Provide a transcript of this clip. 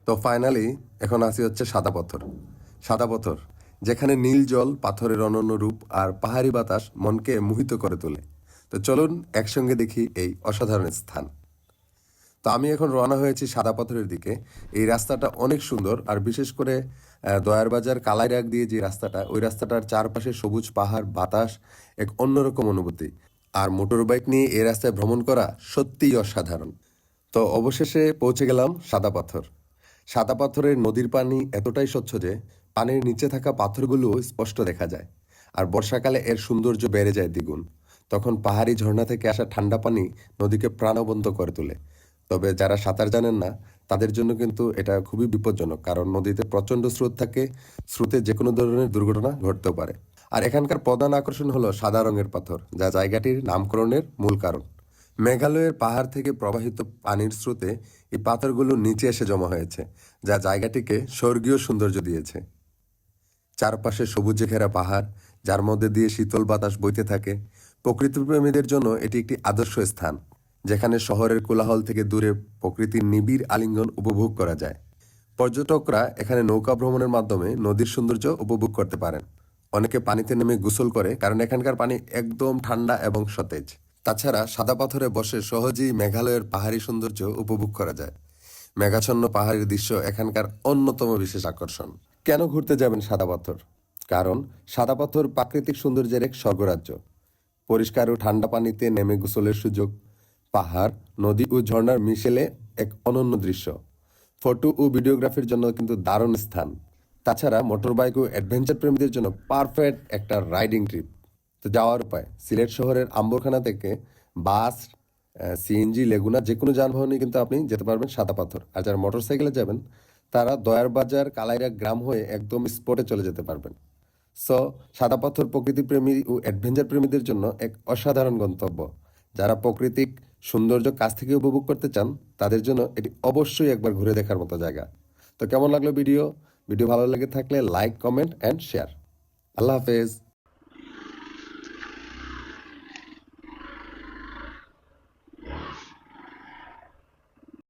তো ফাইনালি এখন আসি হচ্ছে সাদা পাথর। সাদা পাথর যেখানে নীল জল পাথরের অনন্য রূপ আর পাহাড়ি বাতাস মনকে মোহিত করে তোলে। তো চলুন একসঙ্গে দেখি এই অসাধারণ স্থান। তো আমি এখন রওনা হয়েছি সাদা পাথরের দিকে। এই রাস্তাটা অনেক সুন্দর, আর বিশেষ করে দয়ার বাজার কালাইরাগ দিয়ে যে রাস্তাটা, ওই রাস্তাটার চারপাশে সবুজ পাহাড়, বাতাস, এক অন্যরকম অনুভূতি। আর মোটর বাইক নিয়ে এই রাস্তায় ভ্রমণ করা সত্যিই অসাধারণ। তো অবশেষে পৌঁছে গেলাম সাদা পাথর। সাদা পাথরের নদীর পানি এতটাই স্বচ্ছ যে পানির নিচে থাকা পাথরগুলো স্পষ্ট দেখা যায়। আর বর্ষাকালে এর সৌন্দর্য বেড়ে যায় দ্বিগুণ। তখন পাহাড়ি ঝর্ণা থেকে আসা ঠান্ডা পানি নদীকে প্রাণবন্ত করে তোলে। তবে যারা সাঁতার জানেন না, তাদের জন্য কিন্তু এটা খুবই বিপজ্জনক, কারণ নদীতে প্রচণ্ড স্রোত থাকে। স্রোতে যে কোনো ধরনের দুর্ঘটনা ঘটতেও পারে। আর এখানকার প্রধান আকর্ষণ হলো সাদা রঙের পাথর, যা জায়গাটির নামকরণের মূল কারণ। মেঘালয়ের পাহাড় থেকে প্রবাহিত পানির স্রোতে এই পাথরগুলো নিচে এসে জমা হয়েছে, যা জায়গাটিকে স্বর্গীয় সৌন্দর্য দিয়েছে। চারপাশে সবুজে ঘেরা পাহাড়, যার মধ্যে দিয়ে শীতল বাতাস বইতে থাকে। প্রকৃতিপ্রেমীদের জন্য এটি একটি আদর্শ স্থান, যেখানে শহরের কোলাহল থেকে দূরে প্রকৃতির নিবিড় আলিঙ্গন উপভোগ করা যায়। পর্যটকরা এখানে নৌকা ভ্রমণের মাধ্যমে নদীর সৌন্দর্য উপভোগ করতে পারেন। অনেকে পানিতে নেমে গোসল করে, কারণ এখানকার পানি একদম ঠান্ডা এবং সতেজ। তাছাড়া সাদা পাথরে বসে সহজেই মেঘালয়ের পাহাড়ি সৌন্দর্য উপভোগ করা যায়। মেঘাচ্ছন্ন পাহাড়ের দৃশ্য এখানকার অন্যতম বিশেষ আকর্ষণ। কেন ঘুরতে যাবেন সাদা পাথর? কারণ সাদা পাথর প্রাকৃতিক সৌন্দর্যের এক স্বর্গরাজ্য। পরিষ্কার ও ঠান্ডা পানিতে নেমে গোসলের সুযোগ, পাহাড়, নদী ও ঝর্ণার মিশেলে এক অনন্য দৃশ্য। ফটো ও ভিডিওগ্রাফির জন্য কিন্তু দারুণ স্থান। তাছাড়া মোটরবাইক ও অ্যাডভেঞ্চার প্রেমীদের জন্য পারফেক্ট একটা রাইডিং ট্রিপ। তো যাওয়ার উপায়: সিলেট শহরের আম্বরখানা থেকে বাস, সিএনজি, লেগুনা যে কোনো যানবাহনে কিন্তু আপনি যেতে পারবেন সাদা পাথর। আর যারা মোটরসাইকেলে যাবেন, তারা দয়ার বাজার কালাইরা গ্রাম হয়ে একদম স্পটে চলে যেতে পারবেন। সো সাদা পাথর প্রকৃতিপ্রেমী ও অ্যাডভেঞ্চার প্রেমীদের জন্য এক অসাধারণ গন্তব্য। যারা প্রাকৃতিক সৌন্দর্য কাছ থেকে উপভোগ করতে চান, তাদের জন্য এটি অবশ্যই একবার ঘুরে দেখার মতো জায়গা। তো কেমন লাগলো ভিডিও? ভিডিও ভালো লেগে থাকলে লাইক, কমেন্ট অ্যান্ড শেয়ার। আল্লাহ হাফেজ।